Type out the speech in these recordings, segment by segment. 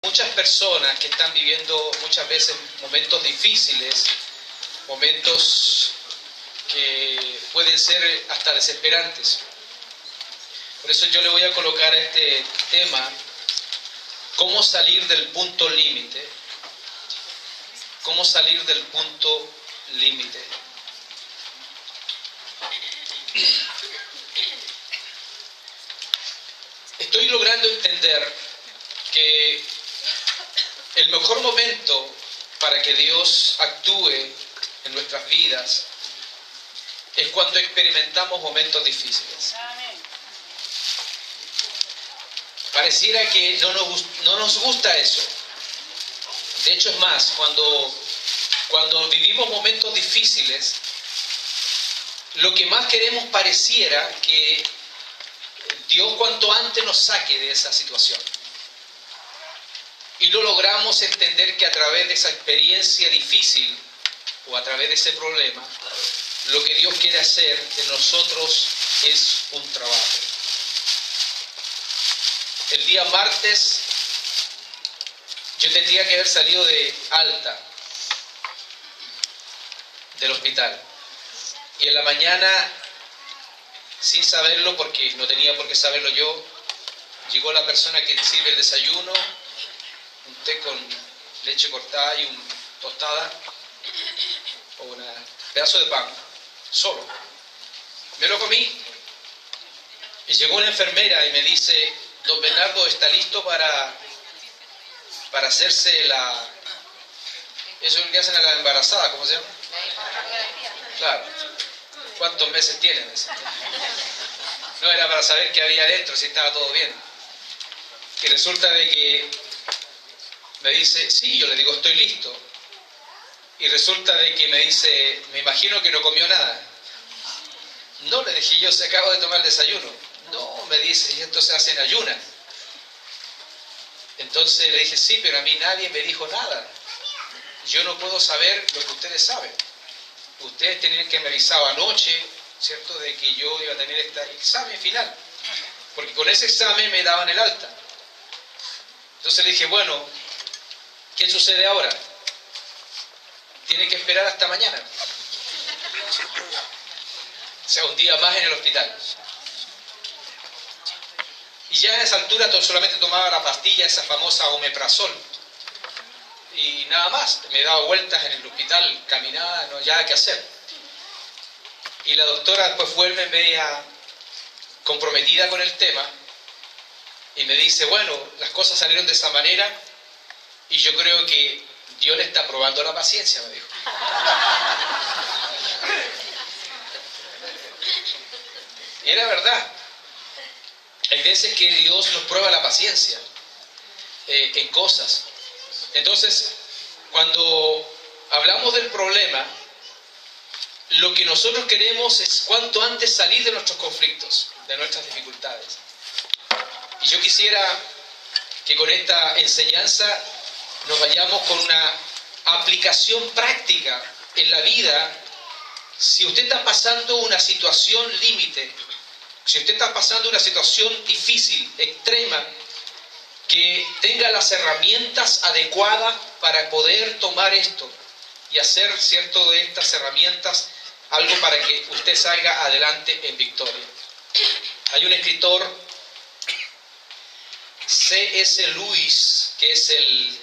Muchas personas que están viviendo muchas veces momentos difíciles, momentos que pueden ser hasta desesperantes. Por eso yo le voy a colocar a este tema, cómo salir del punto límite. Cómo salir del punto límite. Estoy logrando entender que el mejor momento para que Dios actúe en nuestras vidas es cuando experimentamos momentos difíciles. Pareciera que no nos gusta eso. De hecho, es más, cuando vivimos momentos difíciles, lo que más queremos pareciera que Dios cuanto antes nos saque de esa situación. Y no logramos entender que a través de esa experiencia difícil o a través de ese problema, lo que Dios quiere hacer en nosotros es un trabajo. El día martes yo tendría que haber salido de alta del hospital. Y en la mañana, sin saberlo, porque no tenía por qué saberlo yo, llegó la persona que sirve el desayuno, un té con leche cortada y una tostada o un pedazo de pan, solo. Me lo comí y llegó una enfermera y me dice: don Bernardo, ¿está listo para hacerse eso es lo que hacen a la embarazada? ¿Cómo se llama? Claro. ¿Cuántos meses tienen? No, era para saber qué había adentro, si estaba todo bien. Y resulta de que me dice, sí, yo le digo, estoy listo. Y resulta de que me dice, me imagino que no comió nada. No, le dije yo, se acabo de tomar el desayuno. No, me dice, y esto se hace en ayunas. Entonces le dije, sí, pero a mí nadie me dijo nada. Yo no puedo saber lo que ustedes saben. Ustedes tenían que haber avisado anoche, ¿cierto?, de que yo iba a tener este examen final. Porque con ese examen me daban el alta. Entonces le dije, bueno, ¿qué sucede ahora? Tiene que esperar hasta mañana. O sea, un día más en el hospital. Y ya a esa altura solamente tomaba la pastilla, esa famosa omeprazol. Y nada más. Me daba vueltas en el hospital, caminaba, no había nada que hacer. Y la doctora después vuelve media comprometida con el tema y me dice, bueno, las cosas salieron de esa manera y yo creo que Dios le está probando la paciencia, me dijo. Y era verdad. Hay veces que Dios nos prueba la paciencia en cosas. Entonces, cuando hablamos del problema, lo que nosotros queremos es cuanto antes salir de nuestros conflictos, de nuestras dificultades. Y yo quisiera que con esta enseñanza nos vayamos con una aplicación práctica en la vida. Si usted está pasando una situación límite, si usted está pasando una situación difícil, extrema, que tenga las herramientas adecuadas para poder tomar esto y hacer, cierto, de estas herramientas algo para que usted salga adelante en victoria. Hay un escritor, C.S. Lewis, que es el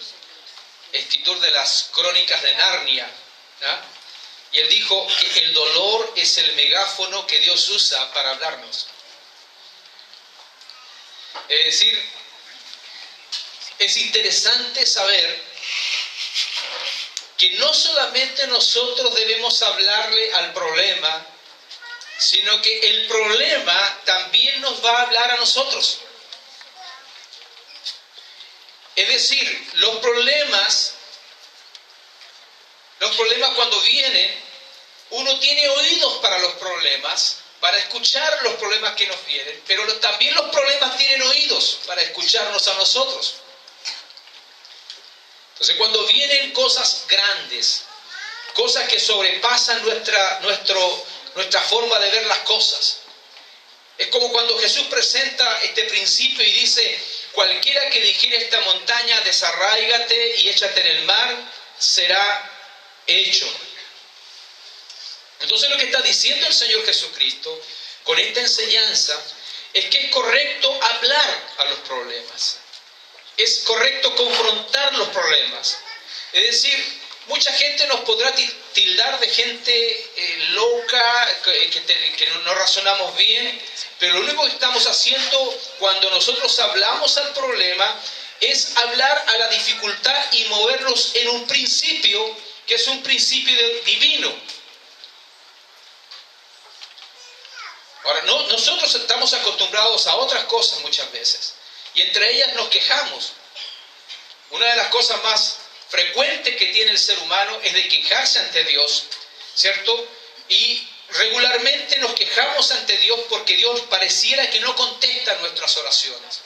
escritor de las Crónicas de Narnia, ¿no? Y él dijo que el dolor es el megáfono que Dios usa para hablarnos. Es decir, es interesante saber que no solamente nosotros debemos hablarle al problema, sino que el problema también nos va a hablar a nosotros. Es decir, los problemas cuando vienen, uno tiene oídos para los problemas, para escuchar los problemas que nos vienen, pero también los problemas tienen oídos para escucharnos a nosotros. Entonces, cuando vienen cosas grandes, cosas que sobrepasan nuestra forma de ver las cosas, es como cuando Jesús presenta este principio y dice, cualquiera que dijere esta montaña, desarráigate y échate en el mar, será hecho. Entonces lo que está diciendo el Señor Jesucristo con esta enseñanza es que es correcto hablar a los problemas. Es correcto confrontar los problemas. Es decir, mucha gente nos podrá tildar de gente loca, que no razonamos bien, pero lo único que estamos haciendo cuando nosotros hablamos al problema es hablar a la dificultad y movernos en un principio que es un principio divino. Ahora, nosotros estamos acostumbrados a otras cosas muchas veces, y entre ellas nos quejamos. Una de las cosas más frecuentes que tiene el ser humano es de quejarse ante Dios, ¿cierto? Y regularmente nos quejamos ante Dios porque Dios pareciera que no contesta nuestras oraciones.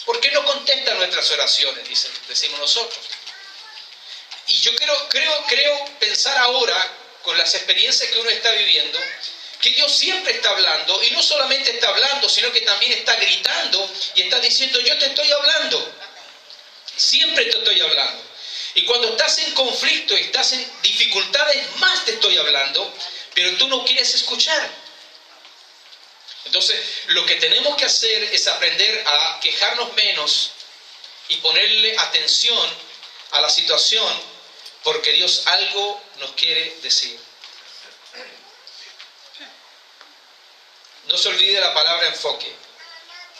¿Por qué no contesta nuestras oraciones? Decimos nosotros. Y yo creo pensar ahora, con las experiencias que uno está viviendo, que Dios siempre está hablando, y no solamente está hablando, sino que también está gritando y está diciendo: yo te estoy hablando, siempre te estoy hablando. Y cuando estás en conflicto y estás en dificultades, más te estoy hablando, pero tú no quieres escuchar. Entonces, lo que tenemos que hacer es aprender a quejarnos menos y ponerle atención a la situación, porque Dios algo nos quiere decir. No se olvide la palabra enfoque.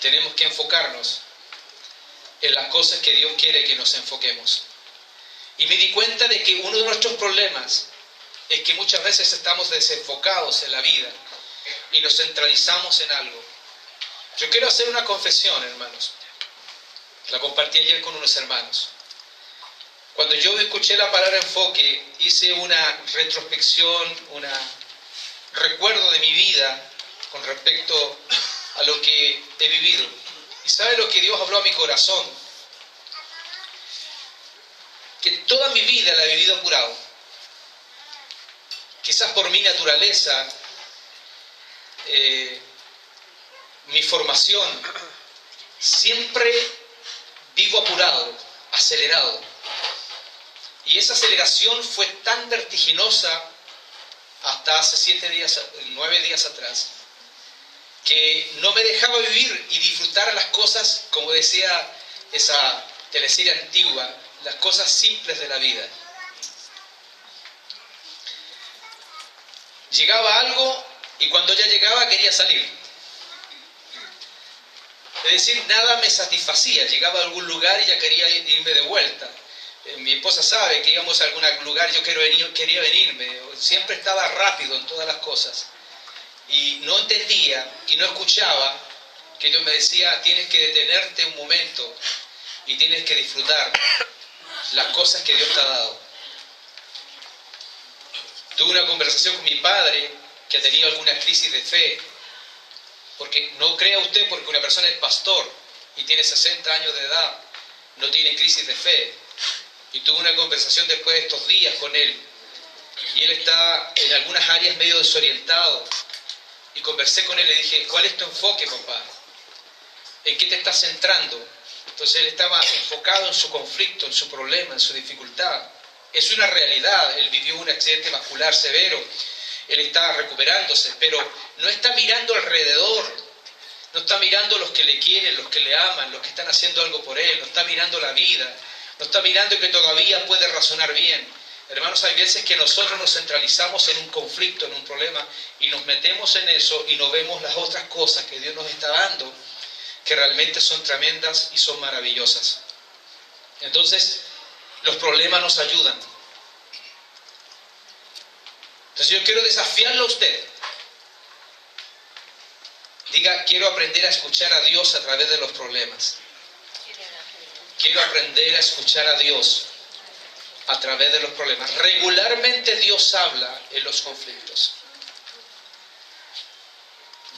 Tenemos que enfocarnos en las cosas que Dios quiere que nos enfoquemos. Y me di cuenta de que uno de nuestros problemas es que muchas veces estamos desenfocados en la vida y nos centralizamos en algo. Yo quiero hacer una confesión, hermanos. La compartí ayer con unos hermanos. Cuando yo escuché la palabra enfoque, hice una retrospección, un recuerdo de mi vida con respecto a lo que he vivido. ¿Y sabe lo que Dios habló a mi corazón? Que toda mi vida la he vivido apurado. Quizás por mi naturaleza, mi formación, siempre vivo apurado, acelerado. Y esa aceleración fue tan vertiginosa hasta hace 9 días atrás, que no me dejaba vivir y disfrutar las cosas, como decía esa teleserie antigua, las cosas simples de la vida. Llegaba algo y cuando ya llegaba quería salir. Es decir, nada me satisfacía. Llegaba a algún lugar y ya quería irme de vuelta. Mi esposa sabe que íbamos a algún lugar, yo quería venirme. Siempre estaba rápido en todas las cosas. Y no entendía y no escuchaba que Dios me decía: tienes que detenerte un momento y tienes que disfrutar las cosas que Dios te ha dado. Tuve una conversación con mi padre, que ha tenido alguna crisis de fe, porque no crea usted porque una persona es pastor y tiene 60 años de edad, no tiene crisis de fe. Y tuve una conversación después de estos días con él, y él está en algunas áreas medio desorientado, y conversé con él y le dije: ¿cuál es tu enfoque, papá? ¿En qué te estás centrando? Entonces él estaba enfocado en su conflicto, en su problema, en su dificultad. Es una realidad. Él vivió un accidente vascular severo, él está recuperándose, pero no está mirando alrededor, no está mirando los que le quieren, los que le aman, los que están haciendo algo por él, no está mirando la vida, no está mirando que todavía puede razonar bien. Hermanos, hay veces que nosotros nos centralizamos en un conflicto, en un problema, y nos metemos en eso y no vemos las otras cosas que Dios nos está dando, que realmente son tremendas y son maravillosas. Entonces, los problemas nos ayudan. Entonces yo quiero desafiarlo a usted. Diga: quiero aprender a escuchar a Dios a través de los problemas. Quiero aprender a escuchar a Dios a través de los problemas. Regularmente Dios habla en los conflictos.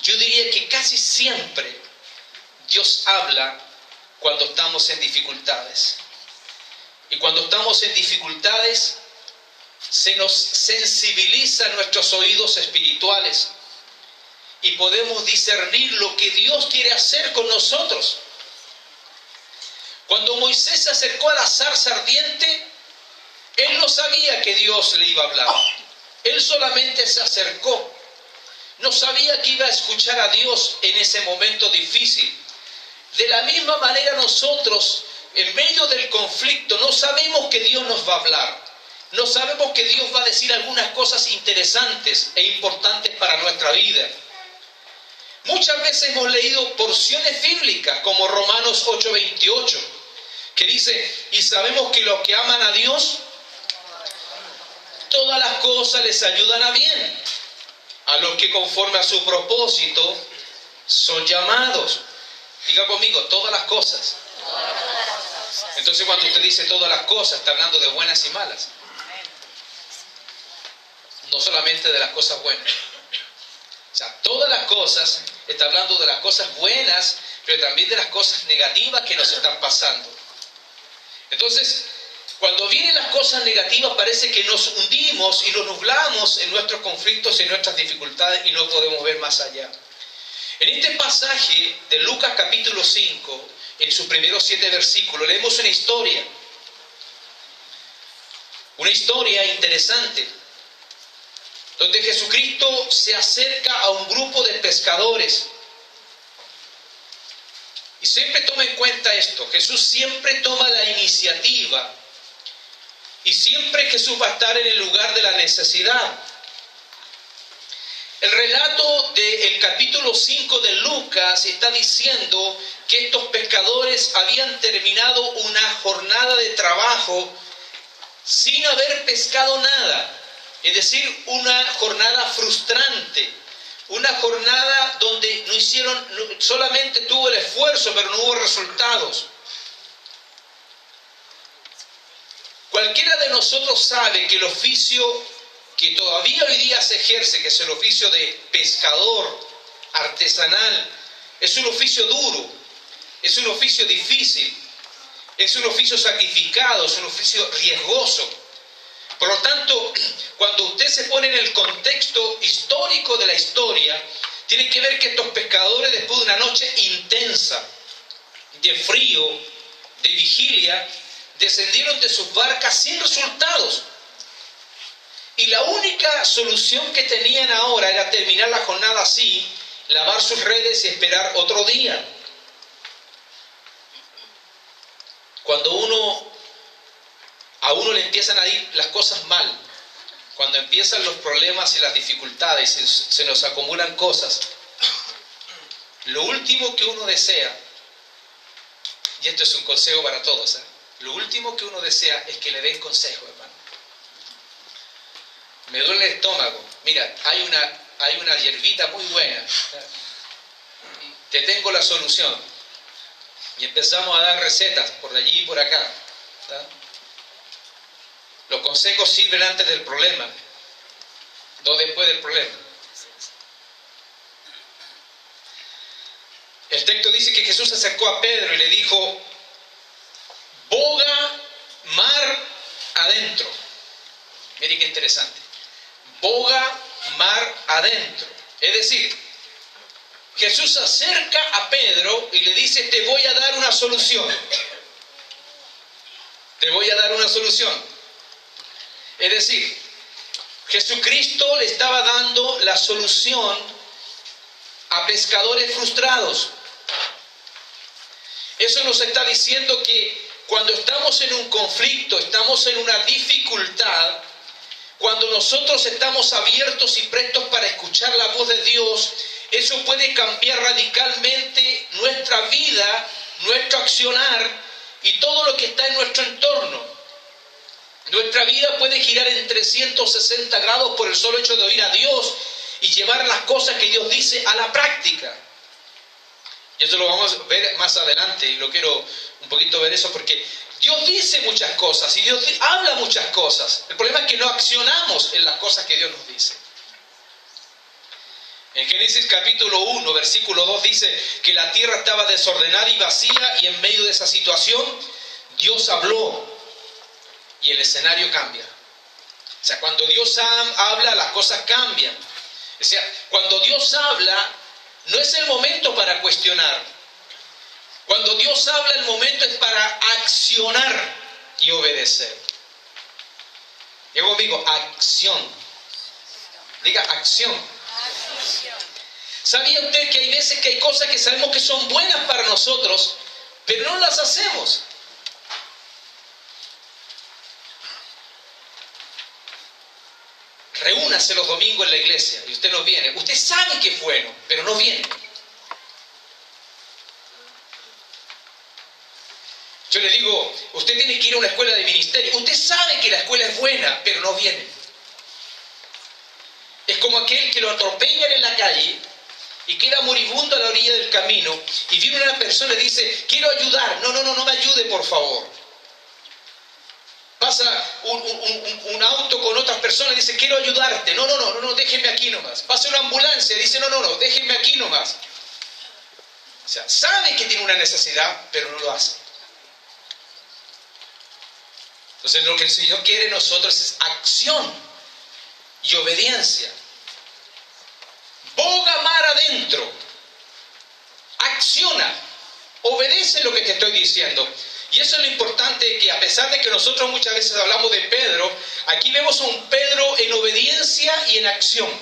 Yo diría que casi siempre Dios habla cuando estamos en dificultades. Y cuando estamos en dificultades, se nos sensibilizan nuestros oídos espirituales y podemos discernir lo que Dios quiere hacer con nosotros. Cuando Moisés se acercó a la zarza ardiente, él no sabía que Dios le iba a hablar. Él solamente se acercó. No sabía que iba a escuchar a Dios en ese momento difícil. De la misma manera nosotros, en medio del conflicto, no sabemos que Dios nos va a hablar. No sabemos que Dios va a decir algunas cosas interesantes e importantes para nuestra vida. Muchas veces hemos leído porciones bíblicas como Romanos 8:28, que dice, y sabemos que los que aman a Dios, todas las cosas les ayudan a bien, a los que conforme a su propósito son llamados. Diga conmigo, todas las cosas. Entonces cuando usted dice todas las cosas, está hablando de buenas y malas. No solamente de las cosas buenas. O sea, todas las cosas, está hablando de las cosas buenas, pero también de las cosas negativas que nos están pasando. Entonces, cuando vienen las cosas negativas parece que nos hundimos y nos nublamos en nuestros conflictos y en nuestras dificultades y no podemos ver más allá. En este pasaje de Lucas capítulo 5, en sus primeros 7 versículos, leemos una historia interesante, donde Jesucristo se acerca a un grupo de pescadores. Y siempre toma en cuenta esto, Jesús siempre toma la iniciativa y siempre Jesús va a estar en el lugar de la necesidad. El relato del capítulo 5 de Lucas está diciendo que estos pescadores habían terminado una jornada de trabajo sin haber pescado nada. Es decir, una jornada frustrante, una jornada donde solamente tuvo el esfuerzo, pero no hubo resultados. Cualquiera de nosotros sabe que el oficio que todavía hoy día se ejerce, que es el oficio de pescador artesanal, es un oficio duro, es un oficio difícil, es un oficio sacrificado, es un oficio riesgoso. Por lo tanto, cuando usted se pone en el contexto histórico de la historia, tiene que ver que estos pescadores, después de una noche intensa, de frío, de vigilia, descendieron de sus barcas sin resultados. Y la única solución que tenían ahora era terminar la jornada así, lavar sus redes y esperar otro día. Cuando a uno le empiezan a ir las cosas mal, cuando empiezan los problemas y las dificultades, se nos acumulan cosas, lo último que uno desea, y esto es un consejo para todos, lo último que uno desea es que le den consejo, hermano. Me duele el estómago, mira, hay una hierbita muy buena, te tengo la solución, y empezamos a dar recetas por allí y por acá, ¿tá? Los consejos sirven antes del problema, no después del problema. El texto dice que Jesús se acercó a Pedro y le dijo, boga mar adentro. Miren qué interesante. Boga mar adentro. Es decir, Jesús se acerca a Pedro y le dice, te voy a dar una solución. Te voy a dar una solución. Es decir, Jesucristo le estaba dando la solución a pescadores frustrados. Eso nos está diciendo que cuando estamos en un conflicto, estamos en una dificultad, cuando nosotros estamos abiertos y prestos para escuchar la voz de Dios, eso puede cambiar radicalmente nuestra vida, nuestro accionar y todo lo que está en nuestro entorno. Nuestra vida puede girar en 360 grados por el solo hecho de oír a Dios y llevar las cosas que Dios dice a la práctica. Y eso lo vamos a ver más adelante, y lo quiero un poquito ver eso, porque Dios dice muchas cosas y Dios habla muchas cosas. El problema es que no accionamos en las cosas que Dios nos dice. En Génesis capítulo 1, versículo 2 dice que la tierra estaba desordenada y vacía, y en medio de esa situación Dios habló y el escenario cambia. O sea, cuando Dios habla, las cosas cambian. O sea, cuando Dios habla, no es el momento para cuestionar. Cuando Dios habla, el momento es para accionar y obedecer. Diga conmigo, acción. Diga acción. ¿Sabía usted que hay veces que hay cosas que sabemos que son buenas para nosotros, pero no las hacemos? Reúnase los domingos en la iglesia y usted no viene. Usted sabe que es bueno, pero no viene. Yo le digo, usted tiene que ir a una escuela de ministerio. Usted sabe que la escuela es buena, pero no viene. Es como aquel que lo atropellan en la calle y queda moribundo a la orilla del camino y viene una persona y dice, quiero ayudar. No me ayude, por favor. Pasa un auto con otras personas y dice, quiero ayudarte. No, déjenme aquí nomás. Pasa una ambulancia y dice, no, déjenme aquí nomás. O sea, sabe que tiene una necesidad, pero no lo hace. Entonces, lo que el Señor quiere de nosotros es acción y obediencia. Boga mar adentro. Acciona. Obedece lo que te estoy diciendo. Y eso es lo importante, que a pesar de que nosotros muchas veces hablamos de Pedro, aquí vemos a un Pedro en obediencia y en acción.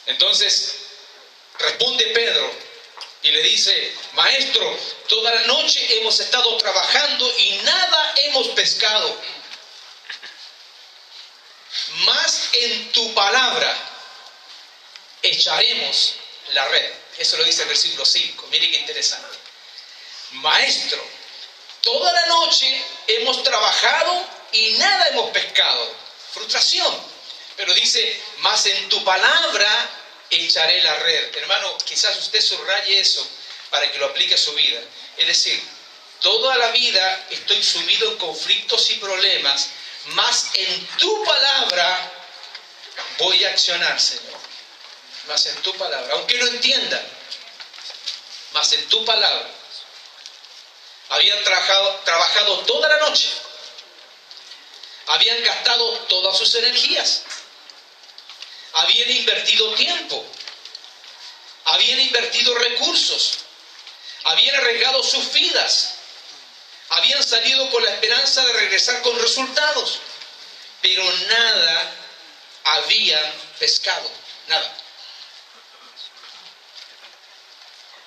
Entonces, responde Pedro y le dice, Maestro, toda la noche hemos estado trabajando y nada hemos pescado. Mas en tu palabra echaremos la red. Eso lo dice el versículo 5. Mire qué interesante. Maestro, toda la noche hemos trabajado y nada hemos pescado. Frustración. Pero dice, mas en tu palabra echaré la red. Hermano, quizás usted subraye eso para que lo aplique a su vida. Es decir, toda la vida estoy sumido en conflictos y problemas, mas en tu palabra voy a accionar, Señor. Mas en tu palabra, aunque no entienda, mas en tu palabra. Habían trabajado toda la noche. Habían gastado todas sus energías. Habían invertido tiempo. Habían invertido recursos. Habían arriesgado sus vidas. Habían salido con la esperanza de regresar con resultados. Pero nada habían pescado. Nada.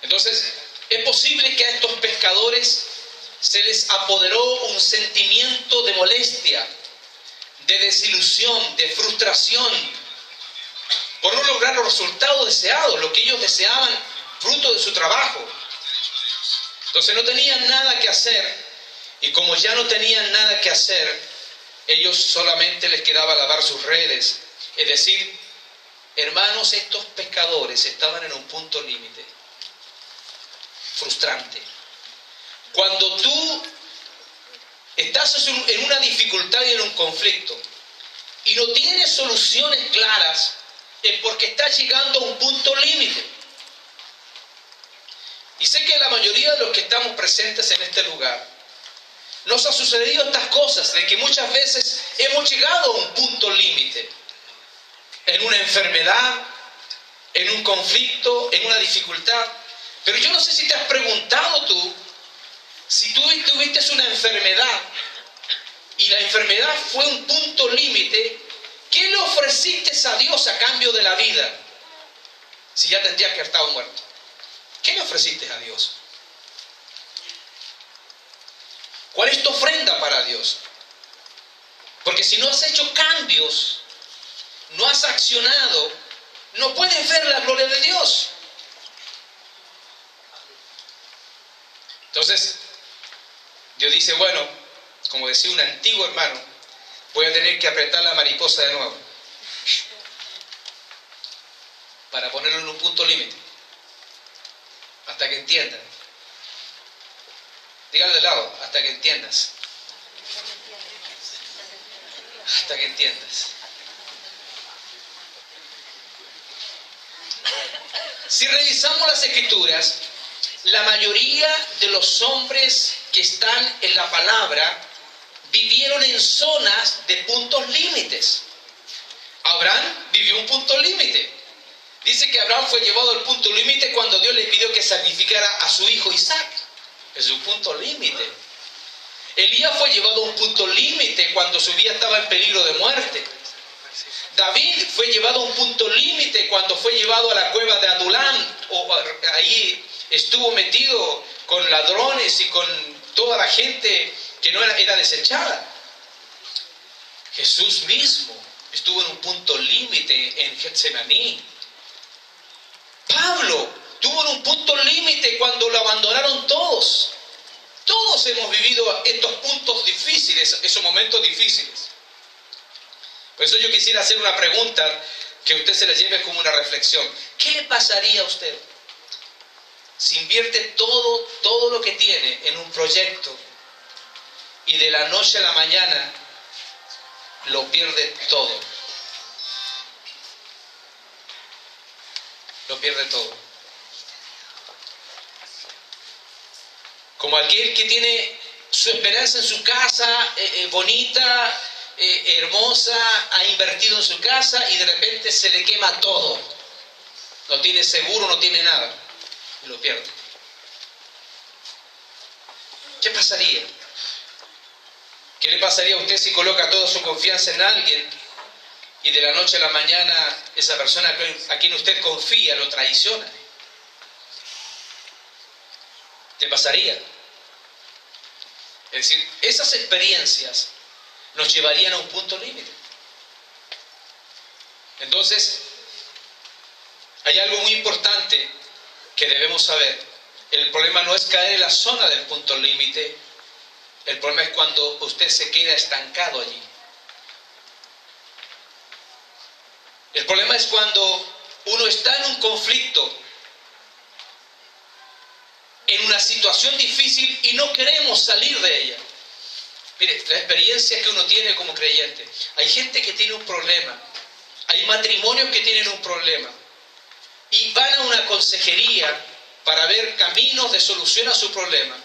Entonces, es posible que a estos pescadores se les apoderó un sentimiento de molestia, de desilusión, de frustración, por no lograr los resultados deseados, lo que ellos deseaban, fruto de su trabajo. Entonces no tenían nada que hacer, y como ya no tenían nada que hacer, ellos solamente les quedaba lavar sus redes. Es decir, hermanos, estos pescadores estaban en un punto límite, frustrante. Cuando tú estás en una dificultad y en un conflicto y no tienes soluciones claras, es porque estás llegando a un punto límite. Y sé que la mayoría de los que estamos presentes en este lugar nos ha sucedido estas cosas, de que muchas veces hemos llegado a un punto límite, en una enfermedad, en un conflicto, en una dificultad. Pero yo no sé si te has preguntado tú, si tú tuviste una enfermedad y la enfermedad fue un punto límite, ¿qué le ofreciste a Dios a cambio de la vida? Si ya tendrías que haber estado muerto. ¿Qué le ofreciste a Dios? ¿Cuál es tu ofrenda para Dios? Porque si no has hecho cambios, no has accionado, no puedes ver la gloria de Dios. Entonces, Dios dice, bueno, como decía un antiguo hermano, voy a tener que apretar la mariposa de nuevo para ponerlo en un punto límite, hasta que entiendan. Dígalo de lado, hasta que entiendas. Hasta que entiendas. Si revisamos las Escrituras, la mayoría de los hombres que están en la palabra vivieron en zonas de puntos límites. Abraham vivió un punto límite. Dice que Abraham fue llevado al punto límite cuando Dios le pidió que sacrificara a su hijo Isaac. Es un punto límite. Elías fue llevado a un punto límite cuando su vida estaba en peligro de muerte. David fue llevado a un punto límite cuando fue llevado a la cueva de Adulam. Ahí estuvo metido con ladrones y con toda la gente que no era desechada. Jesús mismo estuvo en un punto límite en Getsemaní. Pablo tuvo en un punto límite cuando lo abandonaron todos. Todos hemos vivido estos puntos difíciles, esos momentos difíciles. Por eso yo quisiera hacer una pregunta que usted se la lleve como una reflexión. ¿Qué le pasaría a usted si invierte todo lo que tiene en un proyecto y de la noche a la mañana lo pierde todo? Lo pierde todo. Como aquel que tiene su esperanza en su casa, bonita, hermosa, ha invertido en su casa y de repente se le quema todo. No tiene seguro, no tiene nada. Y lo pierde. ¿Qué pasaría? ¿Qué le pasaría a usted si coloca toda su confianza en alguien y de la noche a la mañana esa persona a quien usted confía lo traiciona? ¿Qué pasaría? Es decir, esas experiencias nos llevarían a un punto límite. Entonces, hay algo muy importante que debemos saber. El problema no es caer en la zona del punto límite. El problema es cuando usted se queda estancado allí. El problema es cuando uno está en un conflicto, en una situación difícil y no queremos salir de ella. Mire, la experiencia que uno tiene como creyente. Hay gente que tiene un problema. Hay matrimonios que tienen un problema. Y van a una consejería para ver caminos de solución a su problema.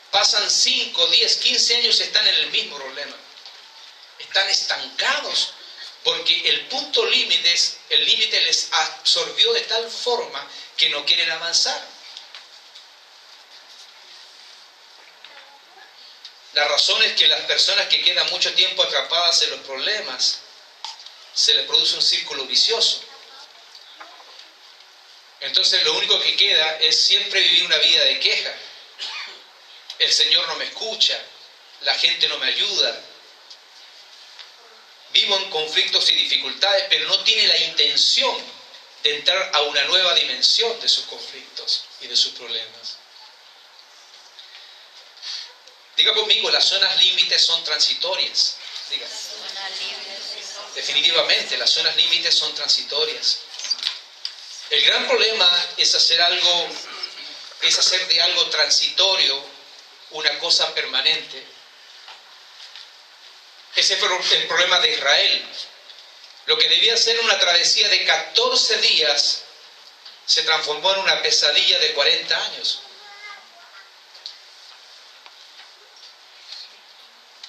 Pasan 5, 10, 15 años y están en el mismo problema. Están estancados porque el punto límite, el límite les absorbió de tal forma que no quieren avanzar. La razón es que las personas que quedan mucho tiempo atrapadas en los problemas, se les produce un círculo vicioso. Entonces lo único que queda es siempre vivir una vida de queja. El Señor no me escucha, la gente no me ayuda. Vivo en conflictos y dificultades, pero no tiene la intención de entrar a una nueva dimensión de sus conflictos y de sus problemas. Diga conmigo, las zonas límites son transitorias. Diga. Definitivamente, las zonas límites son transitorias. El gran problema es hacer de algo transitorio una cosa permanente. Ese fue el problema de Israel. Lo que debía ser una travesía de 14 días se transformó en una pesadilla de 40 años.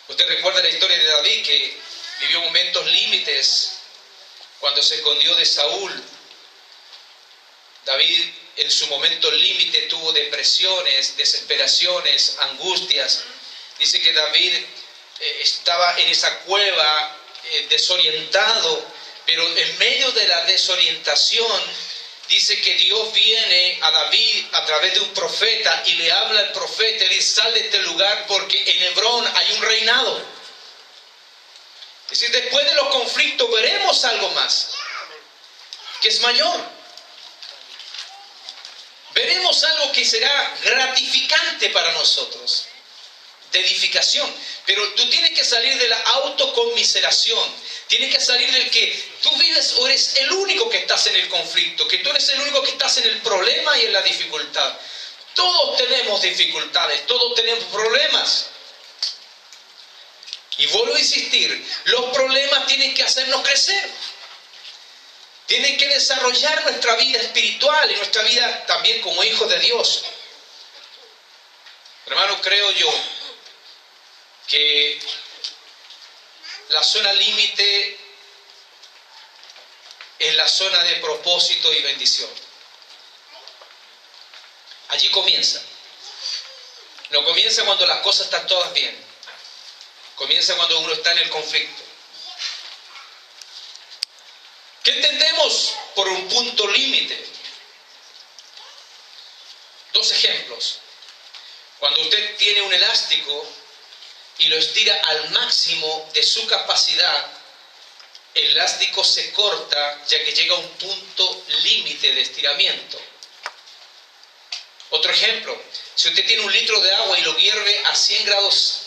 Usted recuerda la historia de David, que vivió momentos límites cuando se escondió de Saúl. David en su momento límite tuvo depresiones, desesperaciones, angustias. Dice que David estaba en esa cueva desorientado, pero en medio de la desorientación dice que Dios viene a David a través de un profeta y le habla al profeta y dice: sal de este lugar porque en Hebrón hay un reinado. Es decir, después de los conflictos veremos algo más, que es mayor. Veremos algo que será gratificante para nosotros, de edificación. Pero tú tienes que salir de la autoconmiseración. Tienes que salir del que tú vives o eres el único que estás en el conflicto, que tú eres el único que estás en el problema y en la dificultad. Todos tenemos dificultades, todos tenemos problemas. Y vuelvo a insistir, los problemas tienen que hacernos crecer. Tienen que desarrollar nuestra vida espiritual y nuestra vida también como hijos de Dios. Hermano, creo yo que la zona límite es la zona de propósito y bendición. Allí comienza. No comienza cuando las cosas están todas bien. Comienza cuando uno está en el conflicto. ¿Qué entendemos por un punto límite? Dos ejemplos. Cuando usted tiene un elástico y lo estira al máximo de su capacidad, el elástico se corta ya que llega a un punto límite de estiramiento. Otro ejemplo, si usted tiene un litro de agua y lo hierve a 100 grados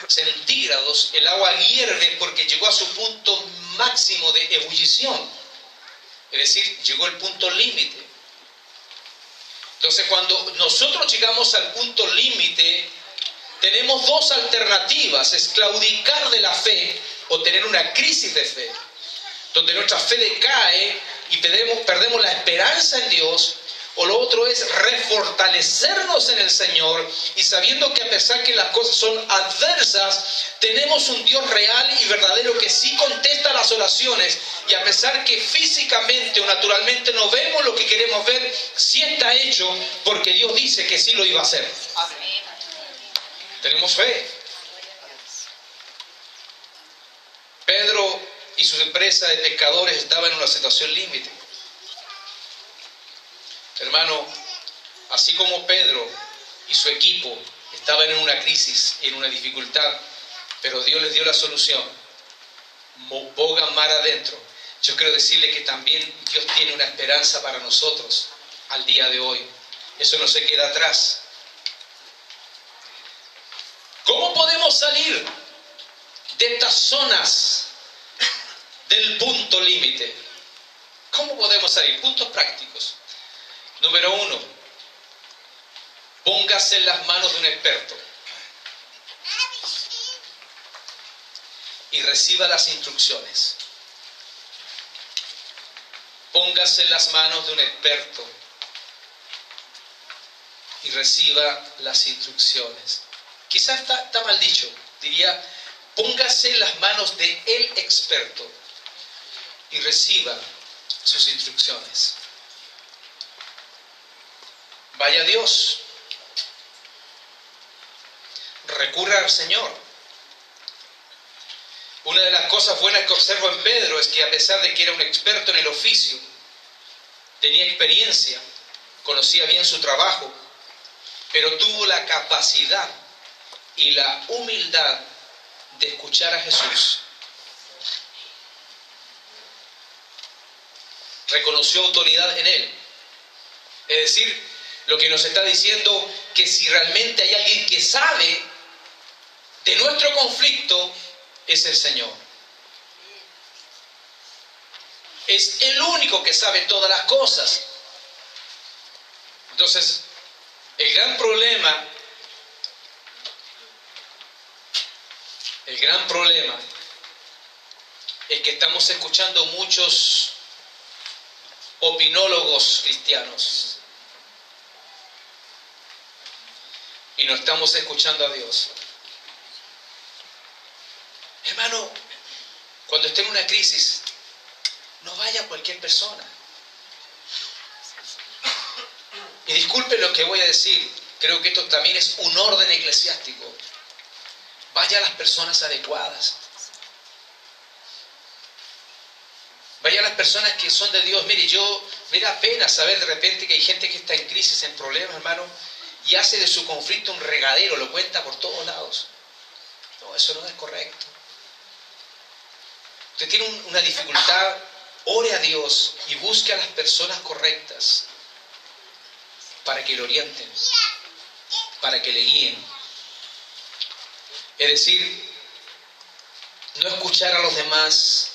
centígrados, el agua hierve porque llegó a su punto máximo de ebullición. Es decir, llegó al punto límite. Entonces, cuando nosotros llegamos al punto límite, tenemos dos alternativas: es claudicar de la fe o tener una crisis de fe, donde nuestra fe decae y perdemos la esperanza en Dios. O lo otro es refortalecernos en el Señor y sabiendo que a pesar que las cosas son adversas, tenemos un Dios real y verdadero que sí contesta las oraciones, y a pesar que físicamente o naturalmente no vemos lo que queremos ver, sí está hecho porque Dios dice que sí lo iba a hacer. Amén. Tenemos fe. Pedro y su empresa de pescadores estaban en una situación límite. Hermano, así como Pedro y su equipo estaban en una crisis, en una dificultad, pero Dios les dio la solución, bogan mar adentro. Yo quiero decirle que también Dios tiene una esperanza para nosotros al día de hoy. Eso no se queda atrás. ¿Cómo podemos salir de estas zonas del punto límite? ¿Cómo podemos salir? Puntos prácticos. Número 1, póngase en las manos de un experto y reciba las instrucciones. Póngase en las manos de un experto y reciba las instrucciones. Quizás está mal dicho, diría, póngase en las manos de el experto y reciba sus instrucciones. Vaya a Dios, recurra al Señor. Una de las cosas buenas que observo en Pedro es que a pesar de que era un experto en el oficio, tenía experiencia, conocía bien su trabajo, pero tuvo la capacidad y la humildad de escuchar a Jesús. Reconoció autoridad en él. Es decir, lo que nos está diciendo que si realmente hay alguien que sabe de nuestro conflicto, es el Señor. Es el único que sabe todas las cosas. Entonces, el gran problema es que estamos escuchando muchos opinólogos cristianos y no estamos escuchando a Dios. Hermano, cuando esté en una crisis, no vaya a cualquier persona. Y disculpen lo que voy a decir, creo que esto también es un orden eclesiástico. Vaya a las personas adecuadas. Vaya a las personas que son de Dios. Mire, me da pena saber de repente que hay gente que está en crisis, en problemas, hermano, y hace de su conflicto un regadero, lo cuenta por todos lados. No, eso no es correcto. Usted tiene una dificultad, ore a Dios y busque a las personas correctas para que le orienten, para que le guíen. Es decir, no escuchar a los demás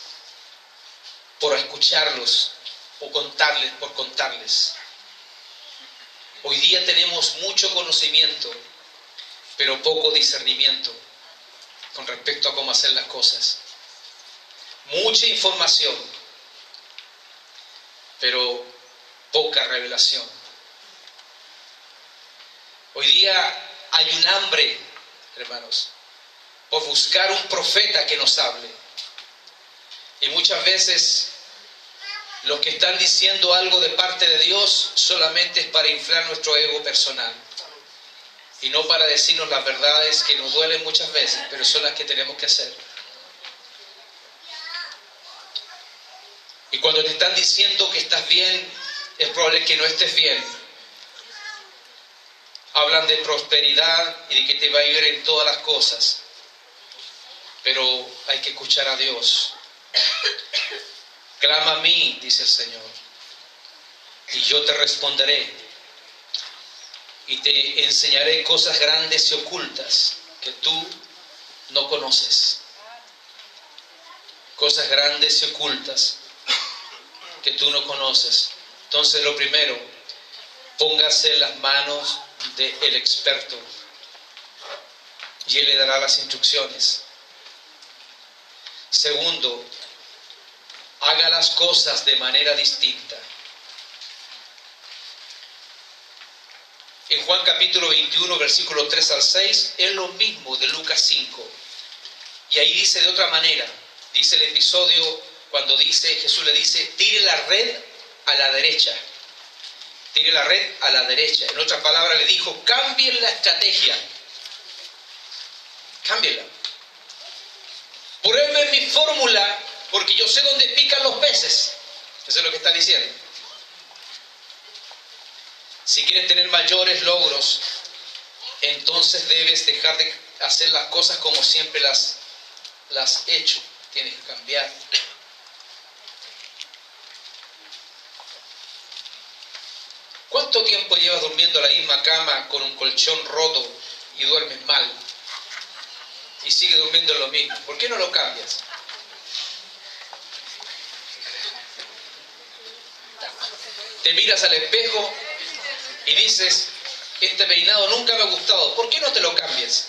por escucharlos o contarles por contarles. Hoy día tenemos mucho conocimiento, pero poco discernimiento con respecto a cómo hacer las cosas. Mucha información, pero poca revelación. Hoy día hay un hambre, hermanos, por buscar un profeta que nos hable. Y muchas veces Los que están diciendo algo de parte de Dios solamente es para inflar nuestro ego personal y no para decirnos las verdades que nos duelen muchas veces, pero son las que tenemos que hacer. Y cuando te están diciendo que estás bien, es probable que no estés bien. Hablan de prosperidad y de que te va a ir en todas las cosas, pero hay que escuchar a Dios. Clama a mí, dice el Señor, y yo te responderé y te enseñaré cosas grandes y ocultas que tú no conoces. Cosas grandes y ocultas que tú no conoces. Entonces, lo primero, póngase en las manos del experto y él le dará las instrucciones. Segundo, haga las cosas de manera distinta. En Juan capítulo 21, versículo 3 al 6, es lo mismo de Lucas 5. Y ahí dice de otra manera, dice el episodio cuando Jesús le dice, tire la red a la derecha. Tire la red a la derecha. En otras palabras le dijo, cambien la estrategia. Cámbienla. Prueben mi fórmula porque yo sé dónde pican los peces. Eso es lo que está diciendo. Si quieres tener mayores logros, entonces debes dejar de hacer las cosas como siempre las has hecho. Tienes que cambiar. ¿Cuánto tiempo llevas durmiendo en la misma cama con un colchón roto y duermes mal? Y sigues durmiendo en lo mismo. ¿Por qué no lo cambias? Te miras al espejo y dices, este peinado nunca me ha gustado. ¿Por qué no te lo cambias?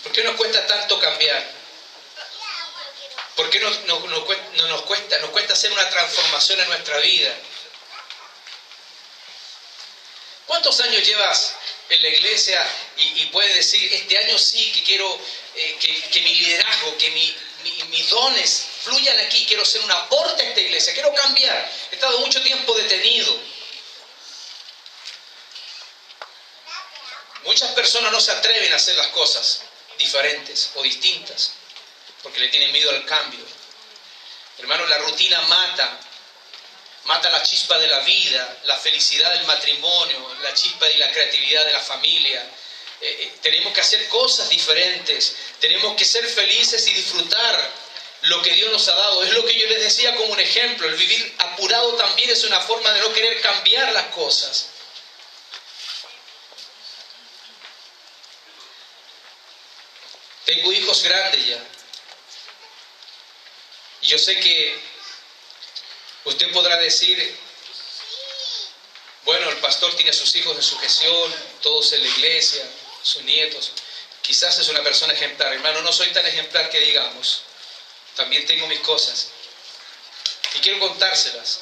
¿Por qué nos cuesta tanto cambiar? ¿Por qué nos cuesta hacer una transformación en nuestra vida? ¿Cuántos años llevas en la iglesia y puedes decir, este año sí que quiero que mi liderazgo, que mis dones fluyan aquí, quiero ser un aporte a esta iglesia, quiero cambiar? He estado mucho tiempo detenido. Muchas personas no se atreven a hacer las cosas diferentes o distintas porque le tienen miedo al cambio. Hermano, la rutina mata la chispa de la vida, la felicidad del matrimonio, la chispa y la creatividad de la familia. Tenemos que hacer cosas diferentes, tenemos que ser felices y disfrutar lo que Dios nos ha dado. Es lo que yo les decía como un ejemplo. El vivir apurado también es una forma de no querer cambiar las cosas. Tengo hijos grandes ya. Y yo sé que usted podrá decir, bueno, el pastor tiene a sus hijos en sujeción, todos en la iglesia, sus nietos. Quizás es una persona ejemplar. Hermano, no soy tan ejemplar que digamos. También tengo mis cosas. Y quiero contárselas.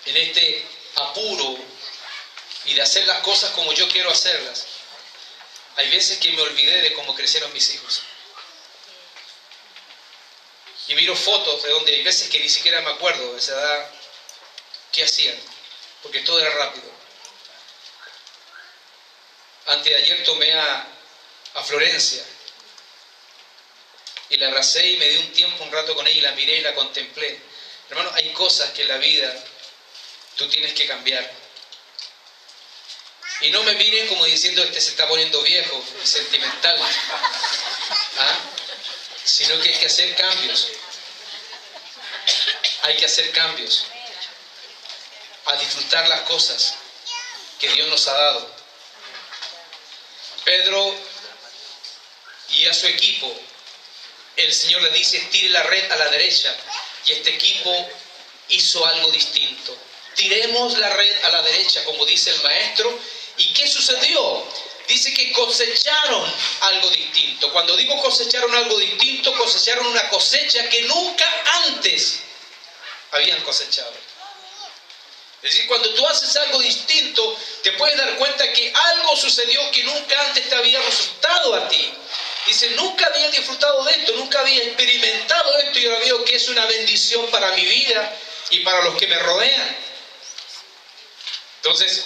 En este apuro y de hacer las cosas como yo quiero hacerlas, hay veces que me olvidé de cómo crecieron mis hijos. Y miro fotos de donde hay veces que ni siquiera me acuerdo de esa edad qué hacían, porque todo era rápido. Antes de ayer tomé a Florencia y la abracé y me di un rato con ella y la miré y la contemplé. Hermano, hay cosas que en la vida tú tienes que cambiar. Y no me miren como diciendo, este se está poniendo viejo, sentimental. ¿Ah? Sino que hay que hacer cambios. Hay que hacer cambios. A disfrutar las cosas que Dios nos ha dado. Pedro y a su equipo, el Señor le dice, tire la red a la derecha. Y este equipo hizo algo distinto. Tiremos la red a la derecha, como dice el maestro. ¿Y qué sucedió? Dice que cosecharon algo distinto. Cuando digo cosecharon algo distinto, cosecharon una cosecha que nunca antes habían cosechado. Es decir, cuando tú haces algo distinto, te puedes dar cuenta que algo sucedió que nunca antes te había resultado a ti. Dice, nunca había disfrutado de esto, nunca había experimentado esto y ahora veo que es una bendición para mi vida y para los que me rodean. Entonces,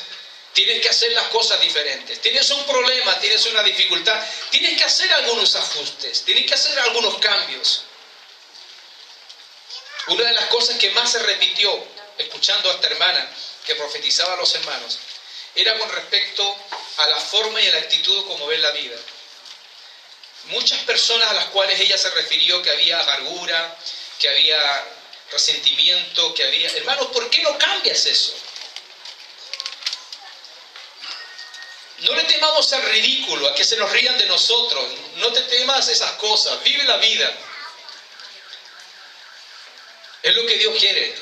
tienes que hacer las cosas diferentes. Tienes un problema, tienes una dificultad, tienes que hacer algunos ajustes, tienes que hacer algunos cambios. Una de las cosas que más se repitió, escuchando a esta hermana que profetizaba a los hermanos, era con respecto a la forma y a la actitud como ven la vida. Muchas personas a las cuales ella se refirió que había amargura, que había resentimiento, que había... Hermanos, ¿por qué no cambias eso? No le temamos al ridículo, a que se nos rían de nosotros. No te temas esas cosas, vive la vida. Es lo que Dios quiere.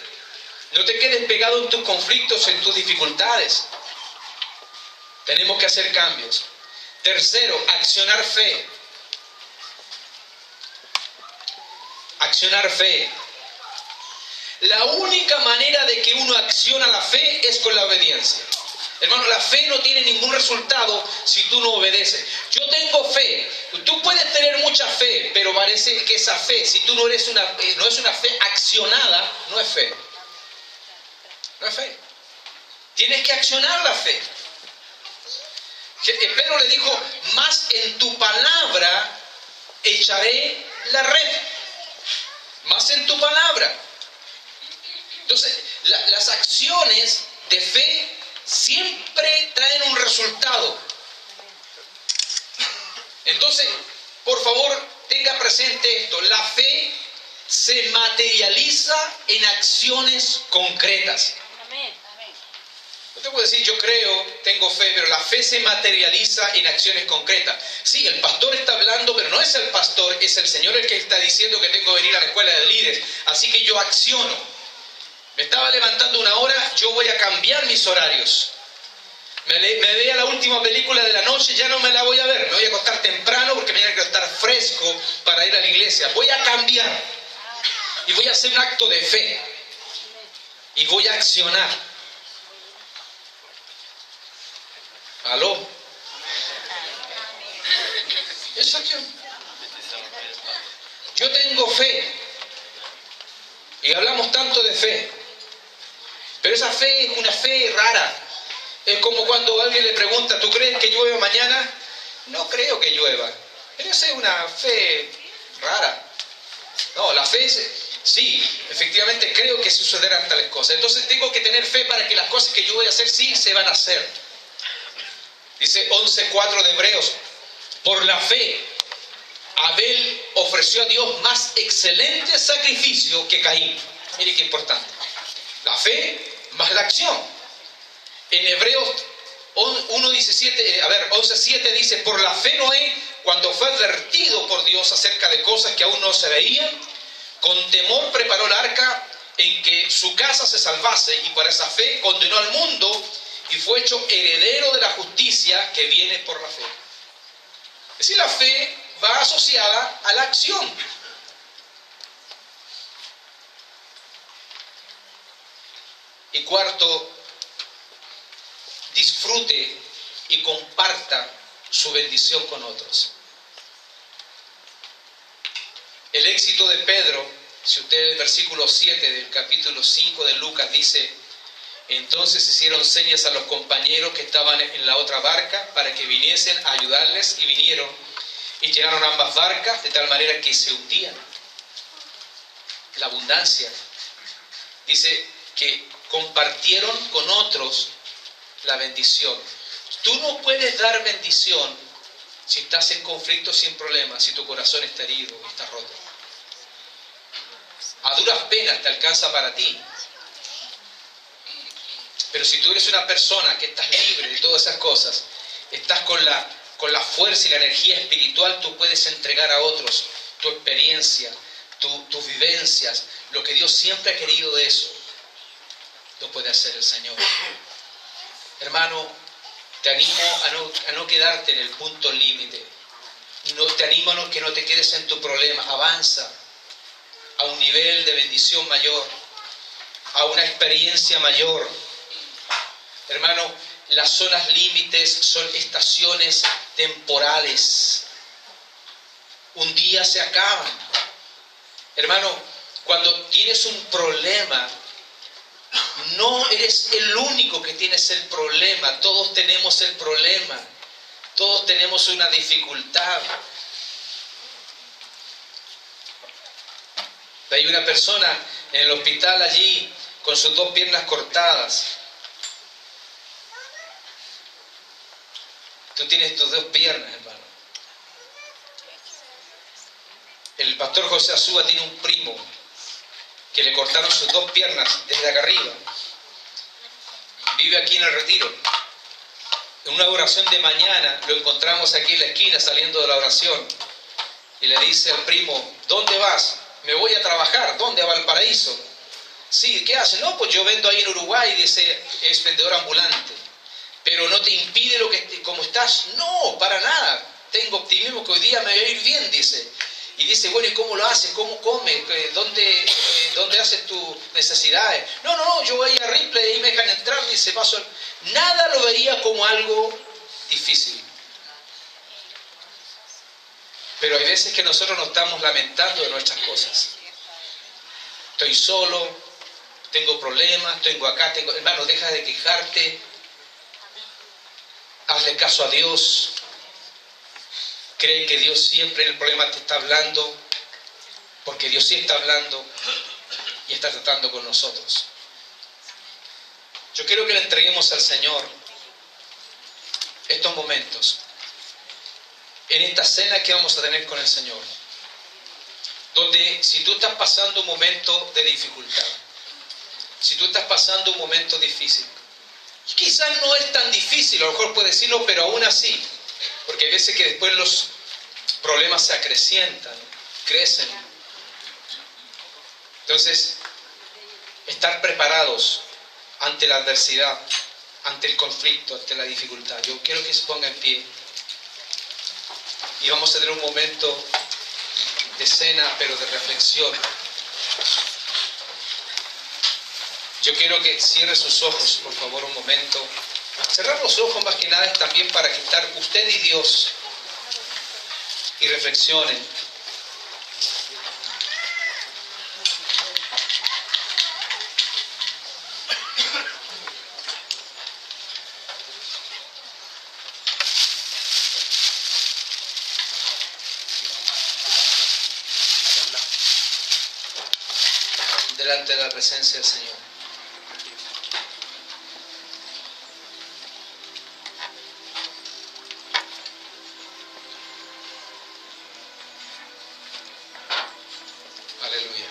No te quedes pegado en tus conflictos, en tus dificultades. Tenemos que hacer cambios. Tercero, accionar fe. Accionar fe. La única manera de que uno acciona la fe es con la obediencia. Hermano, la fe no tiene ningún resultado si tú no obedeces. Yo tengo fe. Tú puedes tener mucha fe, pero parece que esa fe, si tú no es una fe accionada, no es fe. No es fe. Tienes que accionar la fe. Pedro le dijo, más en tu palabra echaré la red. Más en tu palabra. Entonces, las acciones de fe siempre traen un resultado. Entonces, por favor, tenga presente esto. La fe se materializa en acciones concretas. No te puedo decir, yo creo, tengo fe, pero la fe se materializa en acciones concretas. Sí, el pastor está hablando, pero no es el pastor, es el Señor el que está diciendo que tengo que venir a la escuela de líderes. Así que yo acciono. Me estaba levantando una hora, yo voy a cambiar mis horarios. Me veía la última película de la noche, ya no me la voy a ver. Me voy a acostar temprano porque me voy a estar fresco para ir a la iglesia. Voy a cambiar. Y voy a hacer un acto de fe. Y voy a accionar. ¿Aló? Es acción. Yo tengo fe. Y hablamos tanto de fe. Pero esa fe es una fe rara. Es como cuando alguien le pregunta, ¿tú crees que llueve mañana? No creo que llueva. Pero esa es una fe rara. No, la fe es, sí, efectivamente creo que sucederán tales cosas. Entonces tengo que tener fe para que las cosas que yo voy a hacer sí se van a hacer. Dice 11:4 de Hebreos, por la fe, Abel ofreció a Dios más excelente sacrificio que Caín. Mire qué importante. La fe más la acción. En Hebreos 11:7 dice, por la fe Noé, cuando fue advertido por Dios acerca de cosas que aún no se veían, con temor preparó el arca en que su casa se salvase, y por esa fe condenó al mundo y fue hecho heredero de la justicia que viene por la fe. Es decir, la fe va asociada a la acción. Y cuarto, disfrute y comparta su bendición con otros. El éxito de Pedro, si usted el versículo 7 del capítulo 5 de Lucas dice, entonces hicieron señas a los compañeros que estaban en la otra barca para que viniesen a ayudarles, y vinieron y llenaron ambas barcas de tal manera que se hundían. La abundancia. Dice que compartieron con otros la bendición. Tú no puedes dar bendición si estás en conflicto sin problemas, si tu corazón está herido, está roto. A duras penas te alcanza para ti. Pero si tú eres una persona que estás libre de todas esas cosas, estás con la fuerza y la energía espiritual, tú puedes entregar a otros tu experiencia, tus vivencias, lo que Dios siempre ha querido de eso, lo puede hacer el Señor. Hermano, te animo a no quedarte en el punto límite. Te animo a que no te quedes en tu problema. Avanza a un nivel de bendición mayor, a una experiencia mayor. Hermano, las zonas límites son estaciones temporales. un día se acaban. Hermano, cuando tienes un problema, no eres el único que tienes el problema. Todos tenemos el problema. Todos tenemos una dificultad. Hay una persona en el hospital allí con sus 2 piernas cortadas. Tú tienes tus 2 piernas, hermano. El pastor José Azúa tiene un primo que le cortaron sus 2 piernas desde acá arriba. Vive aquí en el Retiro. En una oración de mañana lo encontramos aquí en la esquina saliendo de la oración. Y le dice al primo, ¿dónde vas? Me voy a trabajar. ¿Dónde? A Valparaíso. Sí, ¿qué haces? No, pues yo vendo ahí en Uruguay, dice, es vendedor ambulante. Pero no te impide como estás. No, para nada. Tengo optimismo que hoy día me voy a ir bien, dice. Y dice, bueno, ¿y cómo lo haces? ¿Cómo comes? ¿Dónde haces tus necesidades? No, yo voy a Ripley y me dejan entrar, dice, paso. Nada lo vería como algo difícil. Pero hay veces que nosotros nos estamos lamentando de nuestras cosas. Estoy solo, tengo problemas, tengo acá, hermano, deja de quejarte. Hazle caso a Dios. Cree que Dios siempre en el problema te está hablando, porque Dios sí está hablando y está tratando con nosotros. Yo quiero que le entreguemos al Señor estos momentos, en esta cena que vamos a tener con el Señor, donde si tú estás pasando un momento de dificultad, si tú estás pasando un momento difícil, quizás no es tan difícil, a lo mejor puedes decirlo, pero aún así, porque hay veces que después los problemas se acrecientan, crecen. Entonces, estar preparados ante la adversidad, ante el conflicto, ante la dificultad. Yo quiero que se ponga en pie y vamos a tener un momento de cena, pero de reflexión. Yo quiero que cierre sus ojos, por favor, un momento. Cerrar los ojos más que nada es también para que estar usted y Dios y reflexionen. Delante de la presencia del Señor. Aleluya.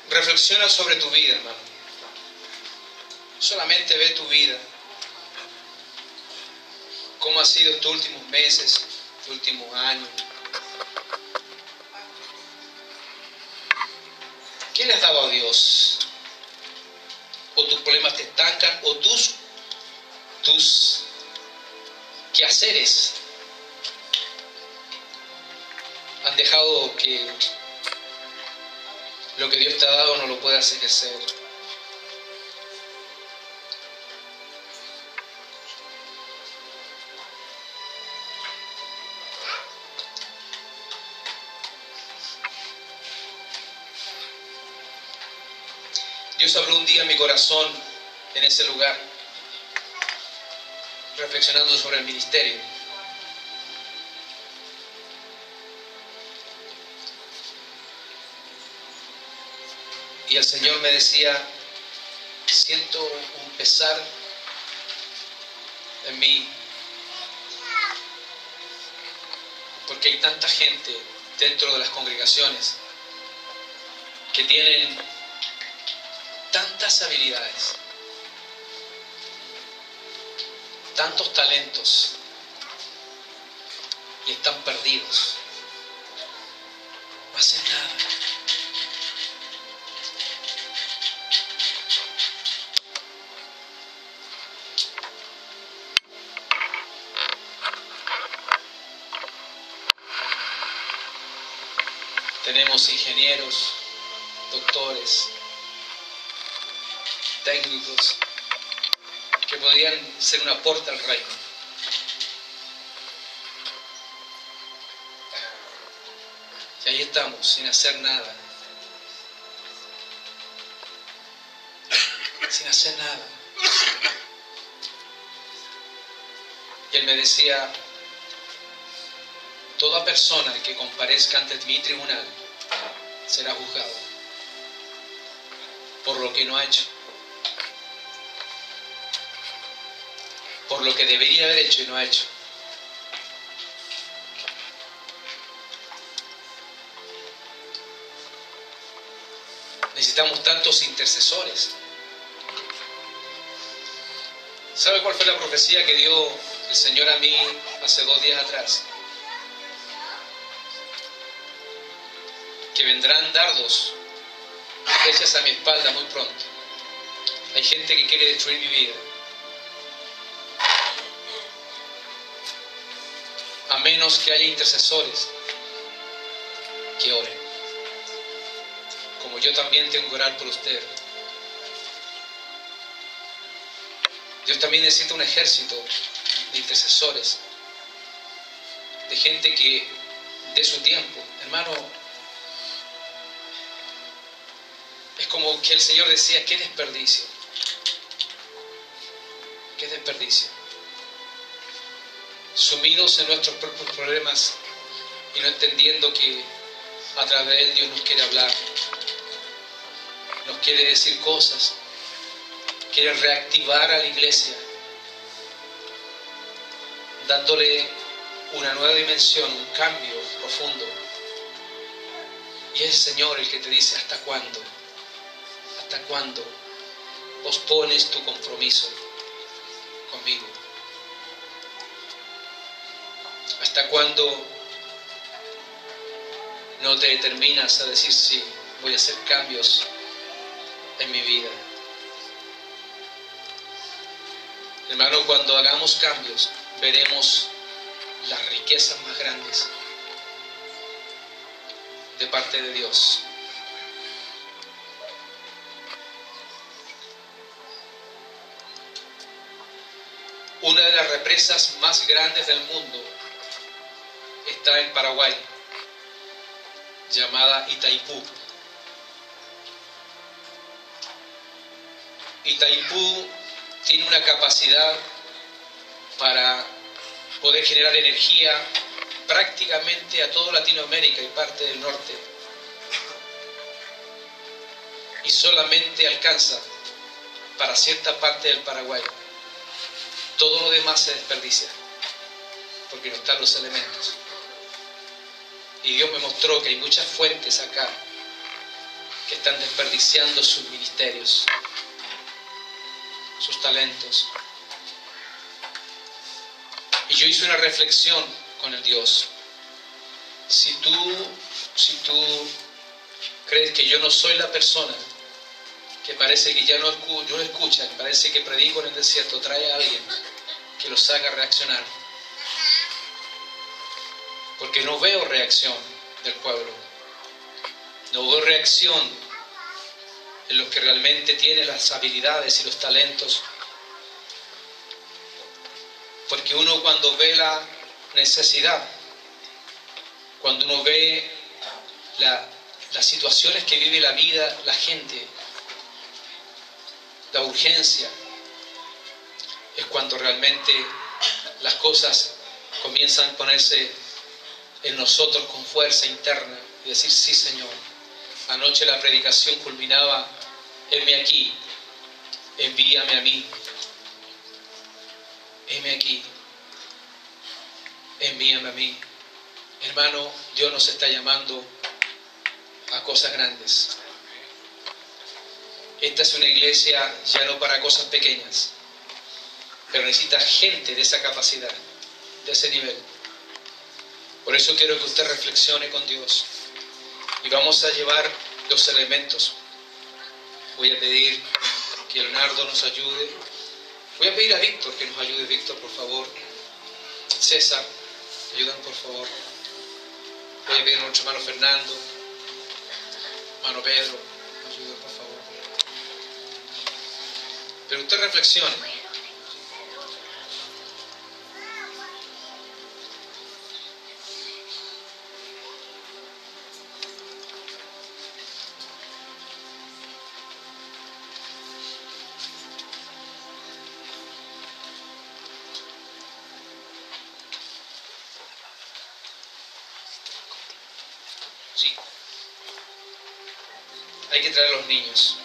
Reflexiona sobre tu vida, hermano. Solamente ve tu vida. ¿Cómo ha sido estos últimos meses, estos últimos años? ¿Qué le has dado a Dios? ¿O tus problemas te estancan? ¿O tus quehaceres han dejado que lo que Dios te ha dado no lo puedas ejercer? Dios habló un día en mi corazón en ese lugar, reflexionando sobre el ministerio. Y el Señor me decía, siento un pesar en mí, porque hay tanta gente dentro de las congregaciones que tienen tantas habilidades, tantos talentos, y están perdidos. No hacen nada. tenemos ingenieros, doctores, técnicos, que podrían ser un aporte al reino. Y ahí estamos, sin hacer nada. Sin hacer nada. Y él me decía, toda persona que comparezca ante mi tribunal será juzgado por lo que no ha hecho, por lo que debería haber hecho y no ha hecho. Necesitamos tantos intercesores. ¿Sabe cuál fue la profecía que dio el Señor a mí hace 2 días atrás? Que vendrán dardos y flechas a mi espalda muy pronto. Hay gente que quiere destruir mi vida. A menos que haya intercesores que oren. Como yo también tengo que orar por usted. Dios también necesita un ejército de intercesores, de gente que dé su tiempo. Hermano, es como que el Señor decía, qué desperdicio. Qué desperdicio. Sumidos en nuestros propios problemas y no entendiendo que a través de Él Dios nos quiere hablar, nos quiere decir cosas, quiere reactivar a la iglesia, dándole una nueva dimensión, un cambio profundo. Y es el Señor el que te dice, ¿hasta cuándo? ¿Hasta cuándo pospones tu compromiso conmigo? ¿Hasta cuándo no te determinas a decir sí, voy a hacer cambios en mi vida? Hermano, cuando hagamos cambios, veremos las riquezas más grandes de parte de Dios. Una de las represas más grandes del mundo está en Paraguay, llamada Itaipú. Itaipú tiene una capacidad para poder generar energía prácticamente a toda Latinoamérica y parte del norte. Y solamente alcanza para cierta parte del Paraguay. Todo lo demás se desperdicia, porque no están los elementos. Y Dios me mostró que hay muchas fuentes acá que están desperdiciando sus ministerios, sus talentos. Y yo hice una reflexión con el Dios. Si tú crees que yo no soy la persona que parece que ya no escuchan, parece que predico en el desierto, trae a alguien que los haga reaccionar. Porque no veo reacción del pueblo. No veo reacción en los que realmente tienen las habilidades y los talentos. Porque uno cuando ve la necesidad, cuando uno ve las situaciones que vive la vida, la gente, la urgencia, es cuando realmente las cosas comienzan a ponerse en nosotros con fuerza interna y decir, sí Señor. Anoche la predicación culminaba, heme aquí, envíame a mí. Heme aquí, envíame a mí. Hermano, Dios nos está llamando a cosas grandes. Esta es una iglesia ya no para cosas pequeñas, pero necesita gente de esa capacidad, de ese nivel. Por eso quiero que usted reflexione con Dios. Y vamos a llevar los elementos. Voy a pedir que Leonardo nos ayude. Voy a pedir a Víctor que nos ayude. Víctor, por favor. César, ayúdanos por favor. Voy a pedir a nuestro hermano Fernando. Hermano Pedro, me ayuda, por favor. Pero usted reflexione. Sí. Hay que traer a los niños.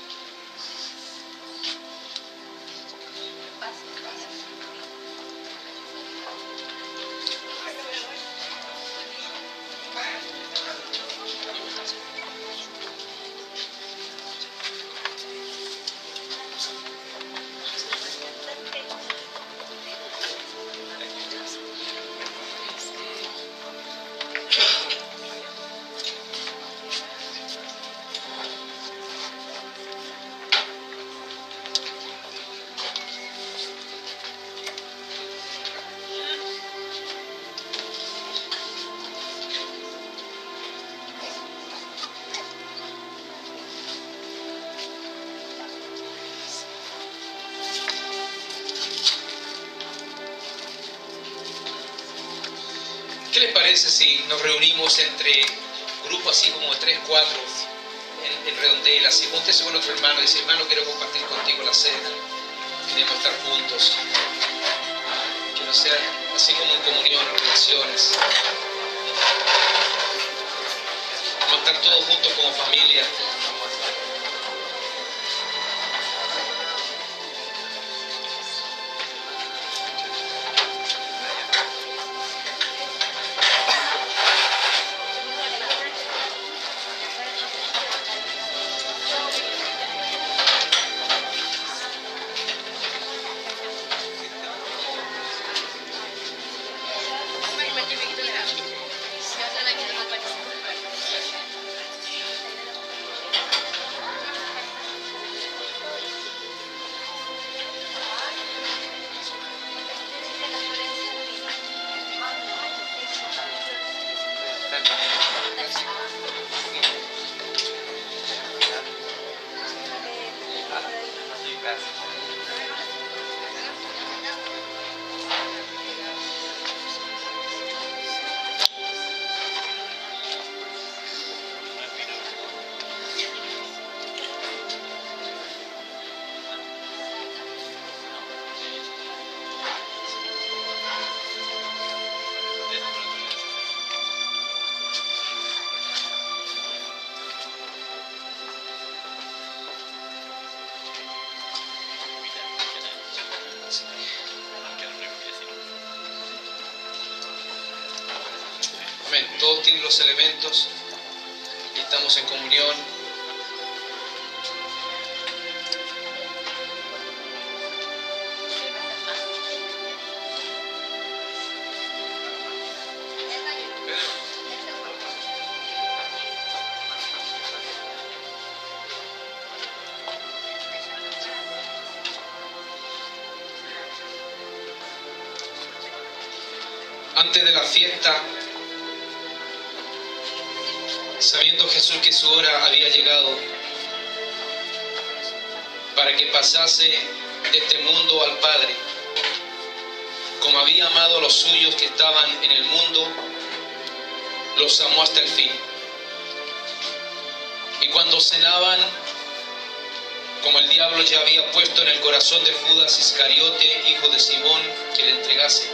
¿Qué les parece si nos reunimos entre grupos así como de 3, 4 en redondela? Si júntese con otro hermano y dice, hermano, quiero compartir contigo la cena, queremos estar juntos, quiero ser así como en comunión, en relaciones, vamos a estar todos juntos como familia. Amén. Todos tienen los elementos y estamos en comunión. Antes de la fiesta, sabiendo Jesús que su hora había llegado para que pasase de este mundo al Padre, como había amado a los suyos que estaban en el mundo, los amó hasta el fin. Y cuando cenaban, como el diablo ya había puesto en el corazón de Judas Iscariote, hijo de Simón, que le entregase,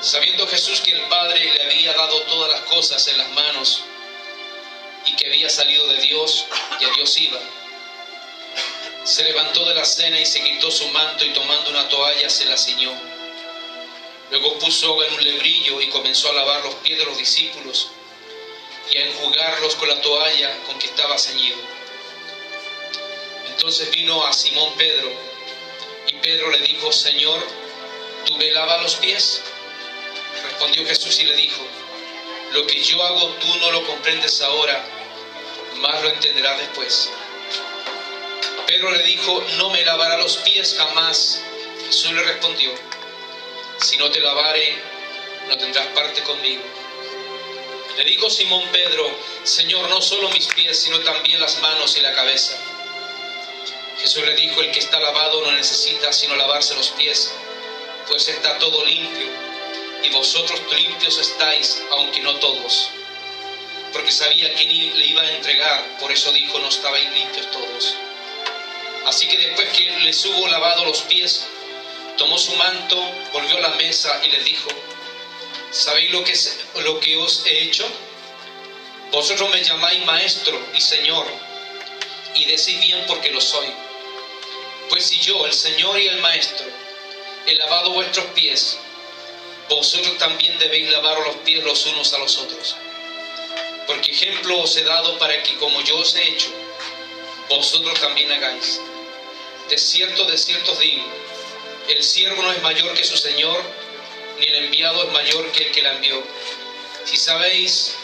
sabiendo Jesús que el Padre le había dado todas las cosas en las manos y que había salido de Dios y a Dios iba, se levantó de la cena y se quitó su manto y tomando una toalla se la ciñó. Luego puso agua en un lebrillo y comenzó a lavar los pies de los discípulos y a enjugarlos con la toalla con que estaba ceñido. Entonces vino a Simón Pedro y Pedro le dijo, Señor, ¿tú me lavas los pies? Respondió Jesús y le dijo, lo que yo hago tú no lo comprendes ahora, mas lo entenderás después. Pedro le dijo, no me lavará los pies jamás. Jesús le respondió, si no te lavare, no tendrás parte conmigo. Le dijo Simón Pedro: Señor, no solo mis pies, sino también las manos y la cabeza. Jesús le dijo: el que está lavado no necesita sino lavarse los pies, pues está todo limpio, y vosotros limpios estáis, aunque no todos. Porque sabía quién le iba a entregar, por eso dijo: no estabais limpios todos. Así que después que les hubo lavado los pies, tomó su manto, volvió a la mesa y les dijo: ¿sabéis lo que os he hecho? Vosotros me llamáis maestro y señor, y decís bien porque lo soy. Pues si yo, el Señor y el Maestro, he lavado vuestros pies, vosotros también debéis lavaros los pies los unos a los otros. Porque ejemplo os he dado para que, como yo os he hecho, vosotros también hagáis. De cierto os digo, el siervo no es mayor que su Señor, ni el enviado es mayor que el que la envió. Si sabéis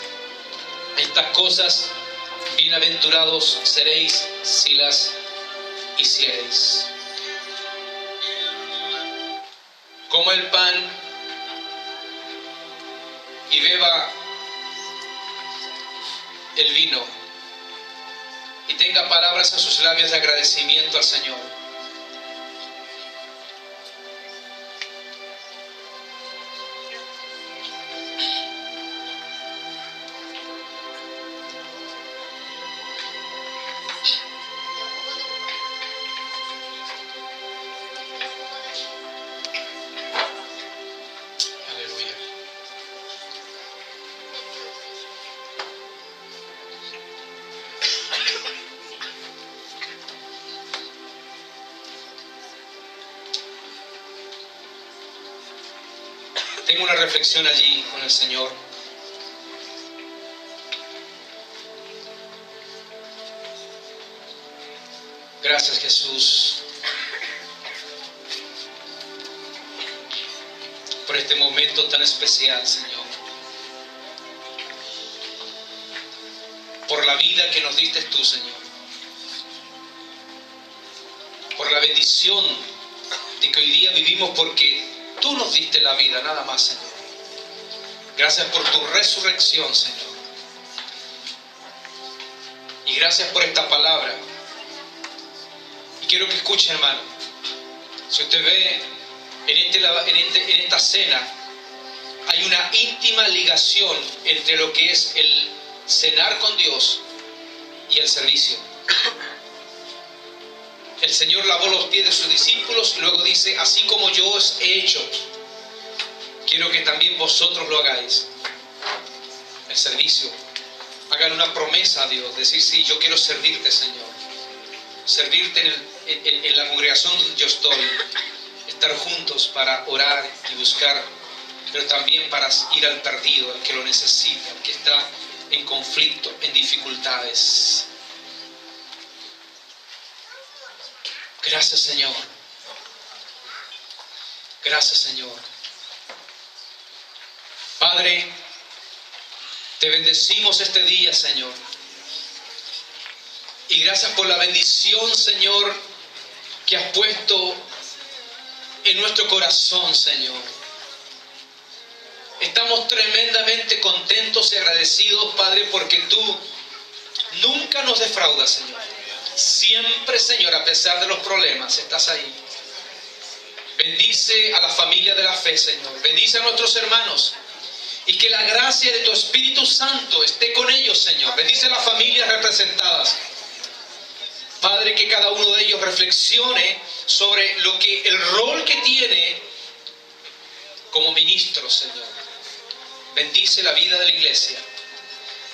estas cosas, bienaventurados seréis si las hiciereis. Coma el pan y beba el vino, y tenga palabras en sus labios de agradecimiento al Señor. Tengo una reflexión allí con el Señor. Gracias, Jesús, por este momento tan especial, Señor. Por la vida que nos diste tú, Señor. Por la bendición de que hoy día vivimos porque tú nos diste la vida, nada más, Señor. Gracias por tu resurrección, Señor. Y gracias por esta palabra. Y quiero que escuche, hermano. Si usted ve en esta cena, hay una íntima ligación entre lo que es el cenar con Dios y el servicio. El Señor lavó los pies de sus discípulos y luego dice: así como yo os he hecho, quiero que también vosotros lo hagáis. El servicio. Hagan una promesa a Dios, decir: sí, yo quiero servirte, Señor. Servirte en la congregación donde yo estoy. Estar juntos para orar y buscar, pero también para ir al perdido, al que lo necesita, al que está en conflicto, en dificultades. Gracias, Señor. Gracias, Señor. Padre, te bendecimos este día, Señor. Y gracias por la bendición, Señor, que has puesto en nuestro corazón, Señor. Estamos tremendamente contentos y agradecidos, Padre, porque tú nunca nos defraudas, Señor. Siempre, Señor, a pesar de los problemas, estás ahí. Bendice a la familia de la fe, Señor. Bendice a nuestros hermanos. Y que la gracia de tu Espíritu Santo esté con ellos, Señor. Bendice a las familias representadas. Padre, que cada uno de ellos reflexione sobre el rol que tiene como ministro, Señor. Bendice la vida de la iglesia.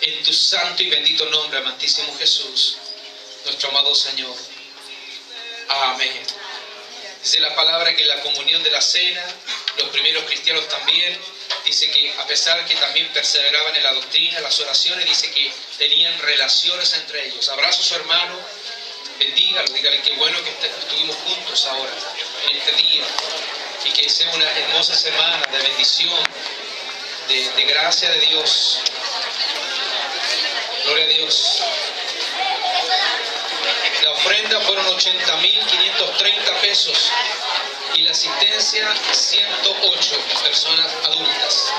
En tu santo y bendito nombre, amantísimo Jesús, nuestro amado Señor. Amén. Dice la palabra que en la comunión de la cena, los primeros cristianos también, dice que a pesar que también perseveraban en la doctrina, en las oraciones, dice que tenían relaciones entre ellos. Abrazo a su hermano, bendígalo, dígale qué bueno que estuvimos juntos ahora, en este día, y que sea una hermosa semana de bendición, de gracia de Dios. Gloria a Dios. La ofrenda fueron 80.530 pesos y la asistencia 108 personas adultas.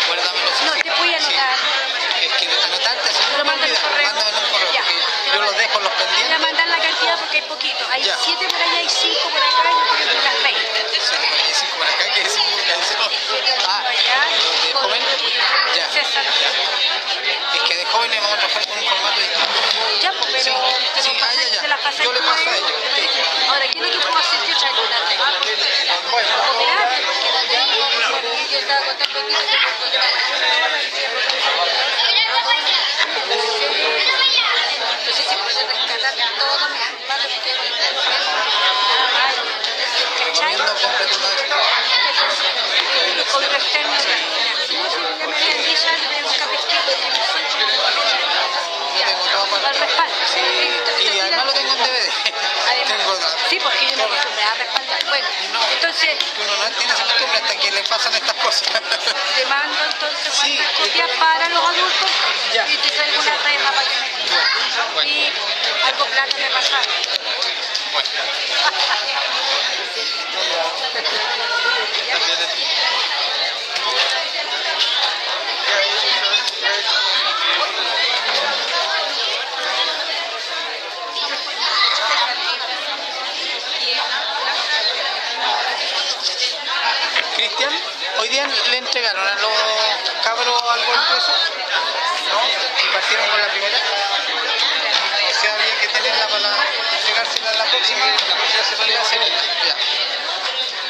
Recuérdamelo. No, te voy a anotar. Es que anotarte así Lo mando en el correo. mándame un correo, Ya. porque yo los dejo en los Voy a pendientes. mandar la cantidad porque hay poquito. Hay Ya. 7 por allá, hay 5 por acá, yo creo que unas 20. 5 por acá, que es un Ah, Allá, ¿de con joven? Ya. César. Es que de jóvenes vamos a trabajar con un formato distinto. Ya, pues, pero te Sí, lo pasé, ya. te las pasé Yo le tú paso a ellos. ellos. Sí. Ahora, ¿qué es lo que puedo hacer yo? Traer una regla. Bueno, Operarte, porque la tengo, porque yo estaba contando aquí, que tengo yo entonces siempre se rescatar todo mi culpable porque te recomiendo completamente. y convertirme en ya me habían dicho antes de un capítulo que me soy Yo tengo todo al respaldo. Sí, y además lo tengo en DVD. Tengo Sí, porque yo me acostumbré a respaldar. Bueno, entonces uno no tiene esa costumbre hasta que le pasan estas cosas. te mando entonces Sí, cuántas copias para los adultos Ya. y te traigo una reja para que me y algo plata me pasaron. Cristian, hoy día le entregaron a los cabros algo impreso, ¿no? Y partieron con la primera. O sea, habría que tenerla para entregársela la próxima semana y la segunda. Ya.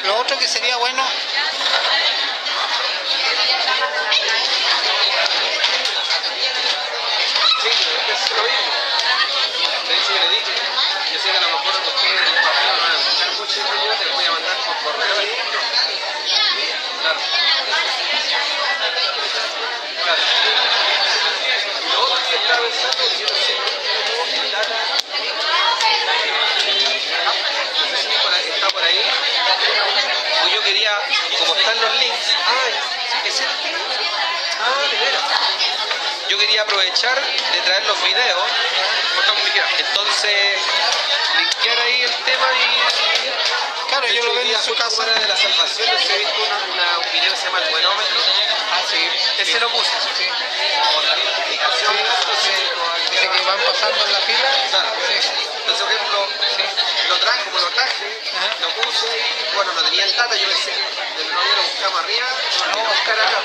Lo otro que sería bueno. Sí, es lo mismo. De hecho, yo le dije, yo sé que a lo mejor ustedes en el papel no van a escuchar mucho, yo te lo voy a mandar por correo ahí. Claro. Claro. Y lo otro que estaba pensando, yo no sé cómo el data, no sé si está por ahí, pues yo quería, como están los links, ¿es este? De veras. Yo quería aprovechar de traer los videos, entonces linkear ahí el tema y... Claro, yo lo veo en su casa. De la salvación, he visto un video que se llama El Buenómetro. Sí. Ese lo puse. Sí. Con la identificación, Dice que van pasando en la fila. claro. Sí. Entonces, por ejemplo, lo traje, como lo traje, lo puse y bueno, no tenía el data, yo pensé que de nuevo lo buscamos arriba, no lo buscar acá.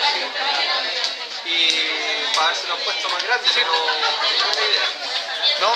Y para haberse los puesto más grandes, pero no es la idea. ¿No?